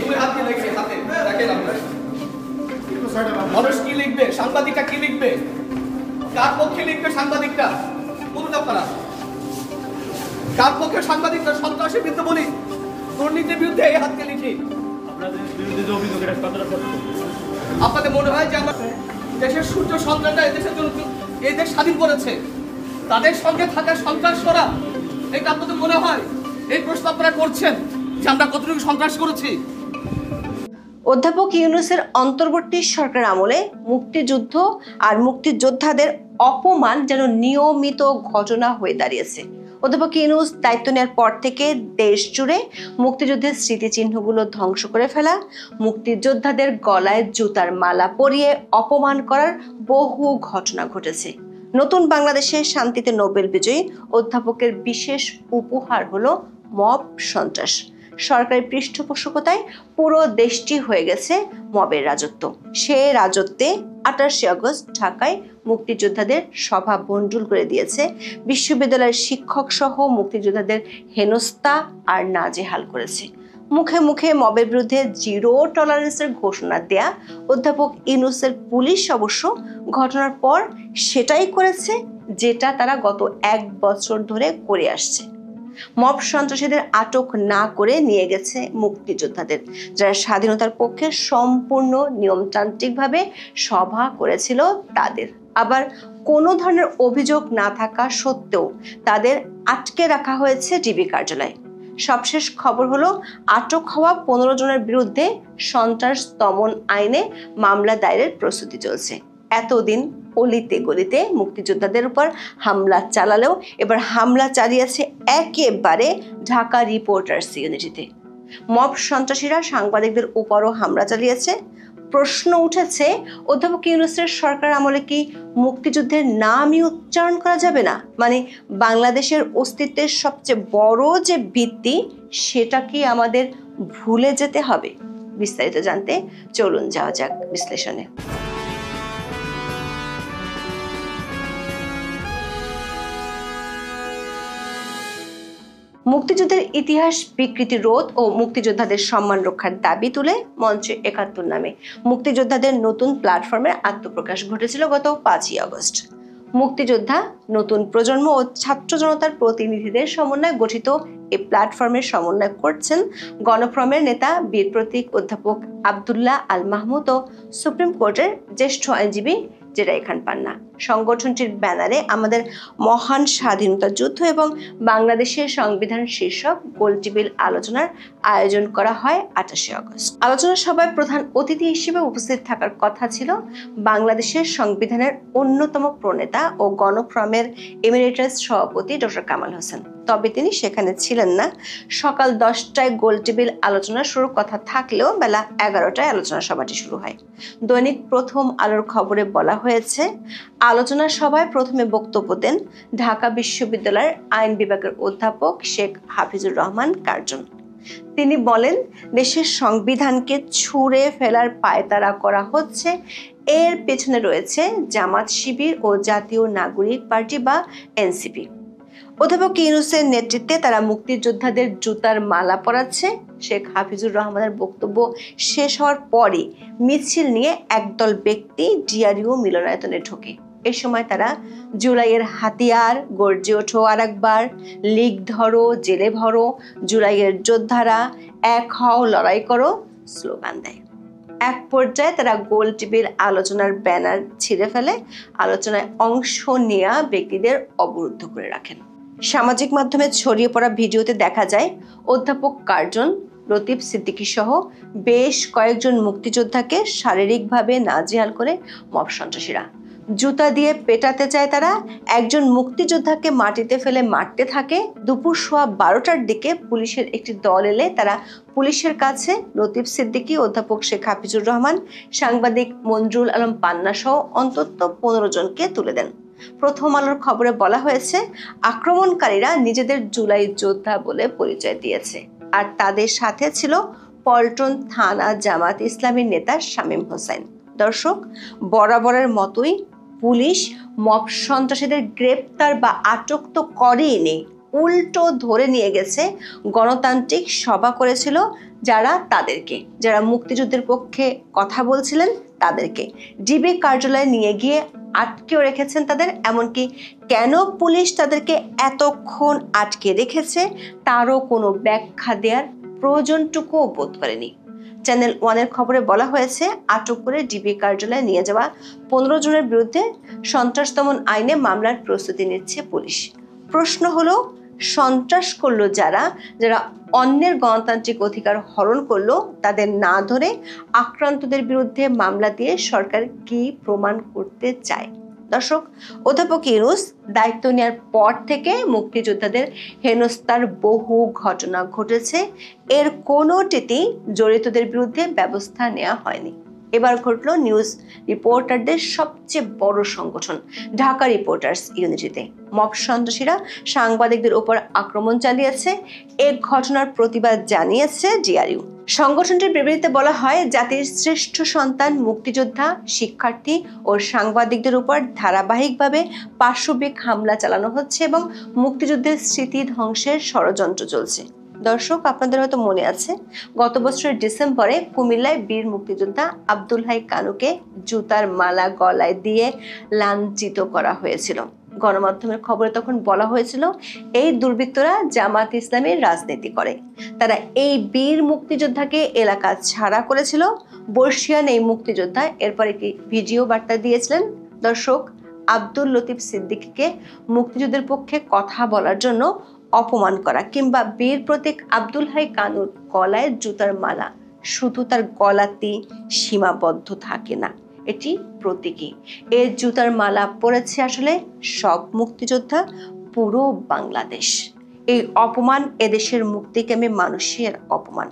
তুমি হাত দিয়ে লিখবে হাতে দেখেন আপনারা মানুষ কি লিখবে সাংবাদিকটা কি লিখবে কার পক্ষে লিখবে সাংবাদিকটা বলুন আপনারা কার পক্ষে সাংবাদিকরা সন্ত্রাসের বিরুদ্ধে বলি দুর্নীতির বিরুদ্ধে এই হাতকে লিখি আপনাদের বিরুদ্ধে যে অভিযোগ এটা কতটা সত্য আপনাদের মনে হয় যে আমার দেশের সূর্য সন্ত্রাসটা এদেশের জন্য এই দেশ স্বাধীন করেছে তাদের সঙ্গে থাকা সন্ত্রাস করা এটা আপনাদের মনে হয় এই প্রশ্ন আপনারা করছেন যে আমরা কতটুকু সন্ত্রাস করেছি অধ্যাপক ইউনূসের অন্তর্বর্তী সরকার আমলে মুক্তিযুদ্ধ আর মুক্তিযোদ্ধাদের অপমান যেন নিয়মিত ঘটনা হয়ে দাঁড়িয়েছে। অধ্যাপক ইউনূস দায়িত্ব নেওয়ার পর থেকে দেশ জুড়ে মুক্তিযুদ্ধের স্মৃতিচিহ্নগুলো ধ্বংস করে ফেলা, মুক্তিযোদ্ধাদের গলায় জুতার মালা পরিয়ে অপমান করার বহু ঘটনা ঘটেছে। নতুন বাংলাদেশের শান্তিতে নোবেল বিজয়ী অধ্যাপকের বিশেষ উপহার হলো মব সন্ত্রাস। সরকারি পৃষ্ঠপোষকতায় পুরো দেশটি হয়ে গেছে মবের রাজত্ব। সে রাজত্বে 28 আগস্ট ঢাকায় মুক্তিযোদ্ধাদের সভা বন্ডুল করে দিয়েছে, বিশ্ববিদ্যালয়ের শিক্ষক সহ মুক্তিযোদ্ধাদের হেনস্থা আর নাজেহাল করেছে। মুখে মুখে মবের বিরুদ্ধে জিরো টলারেন্সের ঘোষণা দেয়া অধ্যাপক ইউনূসের পুলিশ অবশ্য ঘটনার পর সেটাই করেছে যেটা তারা গত 1 বছর ধরে করে আসছে। মব সন্ত্রাসীদের আটক না করে নিয়ে গেছে মুক্তিযোদ্ধাদের, যারা স্বাধীনতার পক্ষে সম্পূর্ণ নিয়মতান্ত্রিকভাবে সভা করেছিল তাদের। আবার কোনো ধরনের অভিযোগ না থাকা সত্ত্বেও তাদের আটকে রাখা হয়েছে ডিবি কার্যালয়ে। সবশেষ খবর হলো আটক হওয়া 15 জনের বিরুদ্ধে সন্ত্রাস দমন আইনে মামলা দায়েরের প্রস্তুতি চলছে। এতদিন অলিতে গলিতে মুক্তিযোদ্ধাদের উপর হামলা চালালেও এবার হামলা চালিয়েছে একেবারে ঢাকা রিপোর্টার্স ইউনিটিতে। মব সন্ত্রাসীরা সাংবাদিকদের উপরও হামলা চালিয়েছে। প্রশ্ন উঠেছে, অধ্যাপক ইউনূসের সরকার আমলে কি মুক্তিযুদ্ধের নামই উচ্চারণ করা যাবে না? মানে বাংলাদেশের অস্তিত্বের সবচেয়ে বড় যে ভিত্তি সেটা কি আমাদের ভুলে যেতে হবে? বিস্তারিত জানতে চলুন যাওয়া যাক বিশ্লেষণে। মুক্তিযুদ্ধের ইতিহাস বিকৃতি রোধ ও মুক্তিযোদ্ধাদের সম্মান রক্ষার দাবি তুলে মঞ্চ ৭১ নামে মুক্তিযোদ্ধাদের নতুন প্ল্যাটফর্মের আত্মপ্রকাশ ঘটেছিল গত 5ই আগস্ট। মুক্তিযোদ্ধা, নতুন প্রজন্ম ও ছাত্র জনতার প্রতিনিধিদের সমন্বয়ে গঠিত এই প্ল্যাটফর্মের সমন্বয় করছেন গণফ্রমের নেতা বীর প্রতীক অধ্যাপক আব্দুল্লাহ আল মাহমুদ ও সুপ্রিম কোর্টের জ্যেষ্ঠ আইনজীবী জেরাই খান পান্না। সংগঠনটির ব্যানারে আমাদের মহান স্বাধীনতা যুদ্ধ এবং বাংলাদেশের সংবিধান শীর্ষক গোলটেবিল আলোচনার আয়োজন করা হয় 28 আগস্ট। আলোচনা সভায় প্রধান অতিথি হিসেবে উপস্থিত থাকার কথা ছিল বাংলাদেশের সংবিধানের অন্যতম প্রণেতা ও গণফ্রমের এমিরেটাস সভাপতি ডক্টর কামাল হোসেন। তবে তিনি সেখানে ছিলেন না। সকাল 10টায় গোলটেবিল আলোচনা শুরুর কথা থাকলেও বেলা 11টায় আলোচনা সভাটি শুরু হয়। দৈনিক প্রথম আলোর খবরে বলা হয়েছে, আলোচনা সভায় প্রথমে বক্তব্য দেন ঢাকা বিশ্ববিদ্যালয়ের আইন বিভাগের অধ্যাপক শেখ হাফিজুর রহমান কার্জন। তিনি বলেন, দেশের সংবিধানকে ছুঁড়ে ফেলার পায়তারা করা হচ্ছে। এর পেছনে রয়েছে জামাত শিবির ও জাতীয় নাগরিক পার্টি বা এনসিপি। অধ্যাপক ইউনূসের নেতৃত্বে তারা মুক্তিযোদ্ধাদের জুতার মালা পরাচ্ছে। শেখ হাফিজুর রহমানের বক্তব্য শেষ হওয়ার পরে মিছিল নিয়ে একদল ব্যক্তি ডিআরইউ মিলনায়তনে ঢোকে। এ সময় তারা জুলাইয়ের হাতিয়ার, গর্জে ওঠো আরেকবার, লীগ ধরো, জেলে ভরো, জুলাইয়ের যোদ্ধারা এক হও, লড়াই করো স্লোগান দেয়। এক পর্যায়ে তারা গোলটেবিল আলোচনার ব্যানার ছিঁড়ে ফেলে আলোচনায় অংশ নেওয়া ব্যক্তিদের অবরুদ্ধ করে রাখেন। সামাজিক মাধ্যমে ছড়িয়ে পড়া ভিডিওতে দেখা যায় অধ্যাপক কার্জন, লতিফ সিদ্দিকী সহ বেশ কয়েকজন মুক্তিযোদ্ধাকে শারীরিকভাবে নাজেহাল করে মব সন্ত্রাসীরা। জুতা দিয়ে পেটাতে চায় তারা। একজন মুক্তিযোদ্ধাকে মাটিতে ফেলে মারতে থাকে। দুপুর 12টার দিকে পুলিশের একটি দল এলে তারা পুলিশের কাছে লতিফ সিদ্দিকী, অধ্যাপক শেখ হাফিজুর রহমান, সাংবাদিক মঞ্জুরুল আলম পান্না সহ অন্তত 15 জনকে তুলে দেন। প্রথম আলোর খবরে বলা হয়েছে, আক্রমণকারীরা নিজেদের জুলাই যোদ্ধা বলে পরিচয় দিয়েছে, আর তাদের সাথে ছিল পল্টন থানা জামাত ইসলামীর নেতা শামীম হোসেন। দর্শক, বরাবরের মতোই পুলিশ মব সন্ত্রাসীদের গ্রেপ্তার বা আটক তো করেনি, উল্টো ধরে নিয়ে গেছে গণতান্ত্রিক সভা করেছিল যারা মুক্তিযুদ্ধের পক্ষে কথা বলছিলেন তাদেরকে ডিবি কার্যালয়ে নিয়ে গিয়ে আটকেও রেখেছেন তাদের। এমনকি কেন পুলিশ তাদেরকে এতক্ষণ আটকে রেখেছে তারও কোনো ব্যাখ্যা দেওয়ার প্রয়োজনটুকুও বোধ করেনি। চ্যানেল ওয়ানের খবরে বলা হয়েছে, আটক করে ডিবি কার্যালয়ে নিয়ে যাওয়া 15 জনের বিরুদ্ধে সন্ত্রাস দমন আইনে মামলার প্রস্তুতি নিচ্ছে পুলিশ। প্রশ্ন হলো, সন্ত্রাস করলো যারা অন্যের গণতান্ত্রিক অধিকার হরণ করলো, তাদের না ধরে আক্রান্তদের বিরুদ্ধে মামলা দিয়ে সরকার কি প্রমাণ করতে চায়? দর্শক, অধ্যাপক ইউনূস দায়িত্ব নেওয়ার পর থেকে মুক্তিযোদ্ধাদের হেনস্থার বহু ঘটনা ঘটেছে, এর কোনোটিতেই জড়িতদের বিরুদ্ধে ব্যবস্থা নেওয়া হয়নি। এবার ঘটল নিউজ রিপোর্টারদের সবচেয়ে বড় সংগঠন ঢাকা রিপোর্টার্স ইউনিটিতে। মব সন্ত্রাসীরা সাংবাদিকদের উপর আক্রমণ চালিয়েছে। এ ঘটনার প্রতিবাদ জানিয়েছে ডিআরইউ। সংগঠনটির বিবৃতিতে বলা হয়, জাতির শ্রেষ্ঠ সন্তান মুক্তিযোদ্ধা, শিক্ষার্থী ও সাংবাদিকদের উপর ধারাবাহিকভাবে পাশবিক হামলা চালানো হচ্ছে এবং মুক্তিযুদ্ধের স্মৃতি ধ্বংসের ষড়যন্ত্র চলছে। দর্শক, আপনাদের হয়তো মনে আছে, গত বছরের ডিসেম্বরে কুমিল্লায় বীর মুক্তিযোদ্ধা আব্দুল হাই কানুকে জুতার মালা গলায় দিয়ে লাঞ্ছিত করা হয়েছিল। গণমাধ্যমের খবরে তখন বলা হয়েছিল, এই দুর্বৃত্তরা জামাত ইসলামের রাজনীতি করে। তারা এই বীর মুক্তিযোদ্ধাকে এলাকা ছাড়া করেছিল। বর্ষিয়ান এই মুক্তিযোদ্ধা এরপর একটি ভিডিও বার্তা দিয়েছিলেন। দর্শক, আব্দুল লতিফ সিদ্দিকীকে মুক্তিযুদ্ধের পক্ষে কথা বলার জন্য অপমান করা কিংবা বীর প্রতীক আব্দুল হাই কানুর গলায় জুতার মালা শুধু তার গলাতেই সীমাবদ্ধ থাকে না, এটি প্রতীকী। এই জুতার মালা পড়েছে আসলে সব মুক্তিযোদ্ধা, পুরো বাংলাদেশ। এই অপমান এদেশের মুক্তিকামী মানুষের অপমান।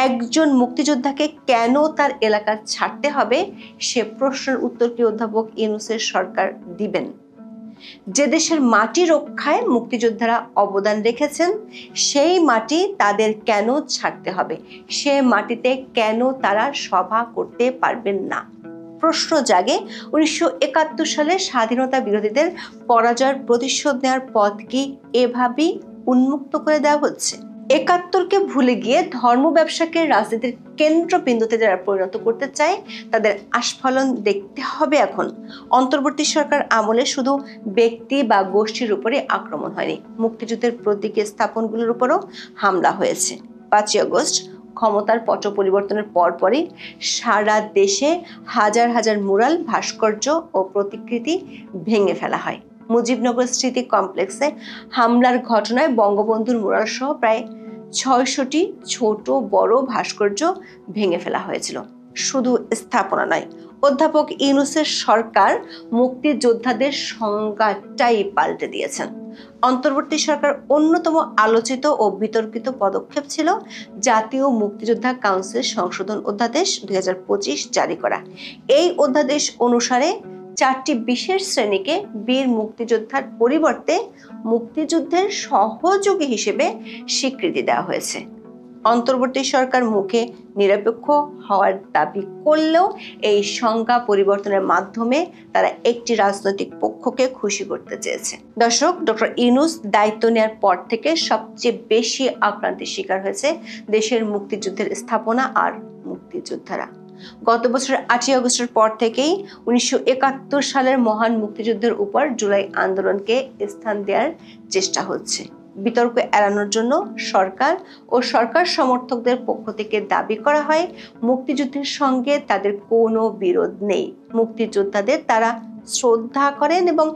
একজন মুক্তিযোদ্ধাকে কেন তার এলাকা ছাড়তে হবে সে প্রশ্নের উত্তর কি অধ্যাপক ইউনূসের সরকার দিবেন? যে দেশের মাটি রক্ষায় মুক্তিযোদ্ধারা অবদান রেখেছেন সেই মাটি তাদের কেন ছাড়তে হবে? সে মাটিতে কেন তারা সভা করতে পারবেন না? প্রশ্ন জাগে, 1971 সালে স্বাধীনতা বিরোধীদের পরাজয়ের প্রতিশোধ নেওয়ার পথ কি এভাবেই উন্মুক্ত করে দেওয়া হচ্ছে? 71কে ভুলে গিয়ে ধর্ম ব্যবসাকে রাজনীতির কেন্দ্রবিন্দুতে যারা পরিণত করতে চায় তাদের আস্ফালন দেখতে হবে এখন। অন্তর্বর্তী সরকার আমলে শুধু ব্যক্তি বা গোষ্ঠীর উপরে আক্রমণ হয়নি, মুক্তিযুদ্ধের প্রতীকী স্থাপনগুলোর উপরও হামলা হয়েছে। 5ই আগস্ট ক্ষমতার পট পরিবর্তনের পরপরই সারা দেশে হাজার হাজার মুরাল, ভাস্কর্য ও প্রতিকৃতি ভেঙে ফেলা হয়। মুজিবনগর স্মৃতি কমপ্লেক্সে হামলার ঘটনায় বঙ্গবন্ধুর মুরাল সহ প্রায় 600টি ছোট বড় ভাস্কর্য ভেঙে ফেলা হয়েছিল। শুধু স্থাপনা নয়, অধ্যাপক ইউনূসের সরকার মুক্তিযোদ্ধাদের সংজ্ঞাটাই পাল্টে দিয়েছেন। অন্তর্বর্তী সরকার অন্যতম আলোচিত ও বিতর্কিত পদক্ষেপ ছিল জাতীয় মুক্তিযোদ্ধা কাউন্সিল সংশোধন অধ্যাদেশ 2025 জারি করা। এই অধ্যাদেশ অনুসারে 4টি বিশেষ শ্রেণীকে বীর মুক্তিযোদ্ধার পরিবর্তে মুক্তিযুদ্ধের সহযোগী হিসেবে স্বীকৃতি দেওয়া হয়েছে। অন্তর্বর্তী সরকার মুখে নিরপেক্ষ হওয়ার দাবি করলেও এই সংজ্ঞা পরিবর্তনের মাধ্যমে তারা একটি রাজনৈতিক পক্ষকে খুশি করতে চেয়েছে। দর্শক, ডক্টর ইউনূস দায়িত্ব নেওয়ার পর থেকে সবচেয়ে বেশি আক্রান্তির শিকার হয়েছে দেশের মুক্তিযুদ্ধের স্থাপনা আর মুক্তিযোদ্ধারা। গত বছরের 8ই আগস্টের পর থেকেই 1971 সালের মহান মুক্তিযুদ্ধের উপর জুলাই আন্দোলনকে স্থান দেওয়ার চেষ্টা হচ্ছে। বিতর্ক এড়ানোর জন্য সরকার ও সরকার সমর্থকদের পক্ষ থেকে দাবি করা হয় মুক্তিযুদ্ধের সঙ্গে তাদের কোনো বিরোধ নেই, মুক্তিযোদ্ধাদের তারা শ্রদ্ধা করেন এবং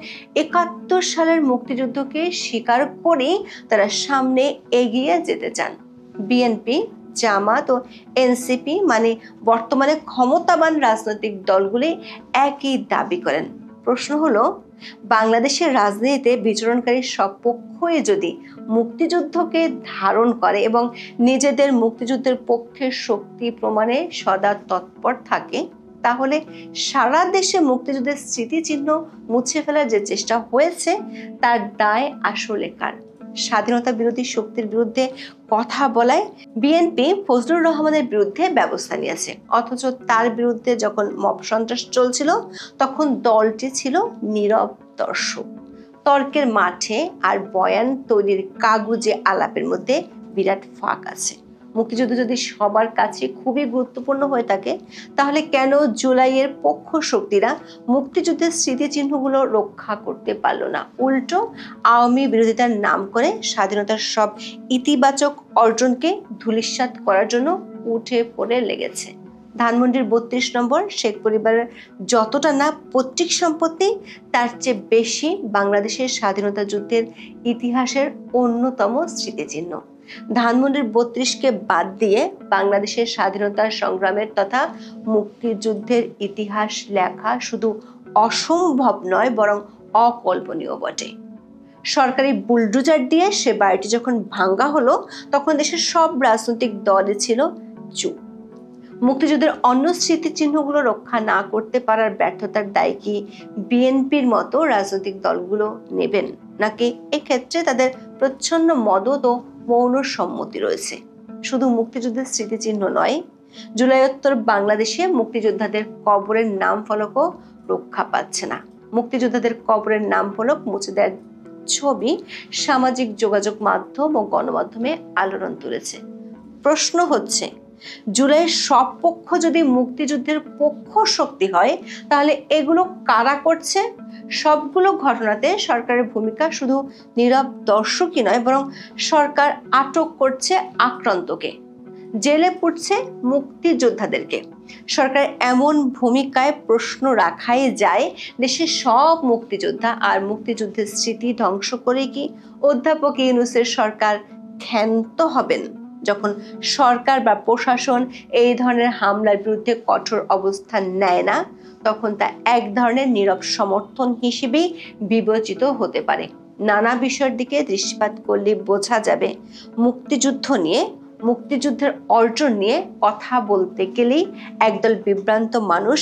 71 সালের মুক্তিযুদ্ধকে স্বীকার করে তারা সামনে এগিয়ে যেতে চান। বিএনপি, জামাত ও এনসিপি মানে বর্তমানে ক্ষমতাবান রাজনৈতিক দলগুলি একই দাবি করেন। প্রশ্ন হলো, বাংলাদেশের রাজনীতিতে বিচরণকারী সব পক্ষই যদি মুক্তিযুদ্ধকে ধারণ করে এবং নিজেদের মুক্তিযুদ্ধের পক্ষে শক্তি প্রমাণে সদা তৎপর থাকে, তাহলে সারা দেশে মুক্তিযুদ্ধের স্মৃতিচিহ্ন মুছে ফেলার যে চেষ্টা হয়েছে তার দায় আসলে কার? স্বাধীনতা বিরোধী শক্তির বিরুদ্ধে কথা বলায় বিএনপি ফজলুর রহমানের বিরুদ্ধে ব্যবস্থা নিয়েছে, অথচ তার বিরুদ্ধে যখন মব সন্ত্রাস চলছিল তখন দলটি ছিল নীরব দর্শক। তর্কের মাঠে আর বয়ান তৈরির কাগুজে আলাপের মধ্যে বিরাট ফাঁক আছে। মুক্তিযুদ্ধ যদি সবার কাছে খুবই গুরুত্বপূর্ণ হয়ে থাকে, তাহলে কেন জুলাইয়ের পক্ষ শক্তিরা মুক্তিযুদ্ধের স্মৃতিচিহ্নগুলো রক্ষা করতে পারল না? উল্টো আওয়ামী বিরোধিতার নাম করে স্বাধীনতার সব ইতিবাচক অর্জনকে ধূলিসাৎ করার জন্য উঠে পড়ে লেগেছে। ধানমন্ডির ৩২ নম্বর শেখ পরিবারের যতটা না পৈতৃক সম্পত্তি, তার চেয়ে বেশি বাংলাদেশের স্বাধীনতা যুদ্ধের ইতিহাসের অন্যতম স্মৃতিচিহ্ন। ধানমন্ডির ৩২কে বাদ দিয়ে বাংলাদেশের স্বাধীনতা সংগ্রামের তথা মুক্তিযুদ্ধের ইতিহাস লেখা শুধু অসম্ভব নয়, বরং অকল্পনীয় বটে। সরকারি বুলডোজার দিয়ে সে বাড়িটি যখন ভাঙ্গা হলো, তখন দেশের সব রাজনৈতিক দলই ছিল চুপ। মুক্তিযুদ্ধের অন্য স্মৃতিচিহ্নগুলো রক্ষা না করতে পারার ব্যর্থতার দায় কি বিএনপির মতো রাজনৈতিক দলগুলো নেবেন, নাকি এক্ষেত্রে তাদের প্রচ্ছন্ন মদত ও মৌন সম্মতি রয়েছে? শুধু মুক্তিযুদ্ধের স্মৃতিচিহ্ন নয়, জুলাইোত্তর বাংলাদেশে মুক্তিযোদ্ধাদের কবরের নাম ফলকও রক্ষা পাচ্ছে না। মুক্তিযোদ্ধাদের কবরের নাম ফলক মুছে দেওয়ার ছবি সামাজিক যোগাযোগ মাধ্যম ও গণমাধ্যমে আলোড়ন তুলেছে। প্রশ্ন হচ্ছে, জুলাইয়ের সব পক্ষ যদি মুক্তিযুদ্ধের পক্ষ শক্তি হয়, তাহলে এগুলো কারা করছে? সবগুলো ঘটনাতে সরকারের ভূমিকা শুধু নীরব দর্শকই নয়, বরং সরকার আটক করছে আক্রান্তকে, জেলে পুরছে মুক্তিযোদ্ধাদেরকে। সরকার এমন ভূমিকায় প্রশ্ন রাখাই যায়, দেশের সব মুক্তিযোদ্ধা আর মুক্তিযুদ্ধের স্মৃতি ধ্বংস করে কি অধ্যাপক ইউনূসের সরকার ক্ষান্ত হবেন? যখন সরকার বা প্রশাসন এই ধরনের হামলার বিরুদ্ধে কঠোর অবস্থান নেয় না, তখন তা এক ধরনের নীরব সমর্থন হিসেবেই বিবেচিত হতে পারে। নানা বিষয়ের দিকে দৃষ্টিপাত করলে বোঝা যাবে, মুক্তিযুদ্ধ নিয়ে, মুক্তিযুদ্ধের অর্জন নিয়ে কথা বলতে গেলেই একদল বিভ্রান্ত মানুষ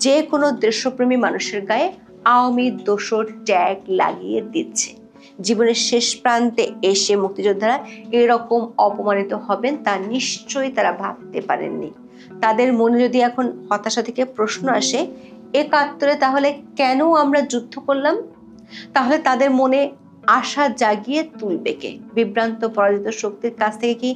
যে কোনো দেশপ্রেমী মানুষের গায়ে আওয়ামী দোসর ট্যাগ লাগিয়ে দিচ্ছে। জীবনের শেষ প্রান্তে এসে মুক্তিযোদ্ধারা এরকম অপমানিত হবেন তা নিশ্চয়ই তারা ভাবতে পারেননি। তাদের মনে যদি এখন হতাশা থেকে প্রশ্ন আসে, ৭১ তাহলে কেন আমরা যুদ্ধ করলাম, তাহলে তাদের মনে আশা জাগিয়ে তুলবে কে? বিভ্রান্ত পরাজিত শক্তির কাছ থেকে কি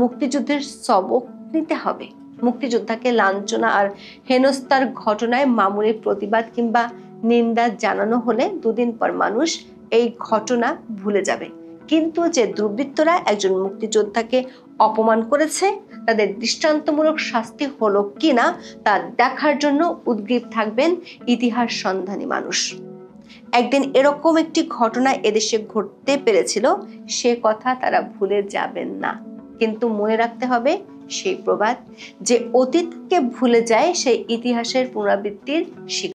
মুক্তিযুদ্ধের সবক নিতে হবে? মুক্তিযোদ্ধাকে লাঞ্ছনা আর হেনস্থার ঘটনায় মামুলি প্রতিবাদ কিংবা নিন্দা জানানো হলে দুদিন পর মানুষ এই ঘটনা ভুলে যাবে, কিন্তু যে দুর্বৃত্তরা একজন মুক্তিযোদ্ধাকে অপমান করেছে, তাদের দৃষ্টান্তমূলক শাস্তি হলো কিনা তা দেখার জন্য উদ্গ্রীব থাকবেন ইতিহাস সন্ধানী মানুষ। একদিন এরকম একটি ঘটনা এদেশে ঘটতে পেরেছিল, সে কথা তারা ভুলে যাবেন না। কিন্তু মনে রাখতে হবে সেই প্রবাদ, যে অতীতকে ভুলে যায় সেই ইতিহাসের পুনরাবৃত্তির শিকার।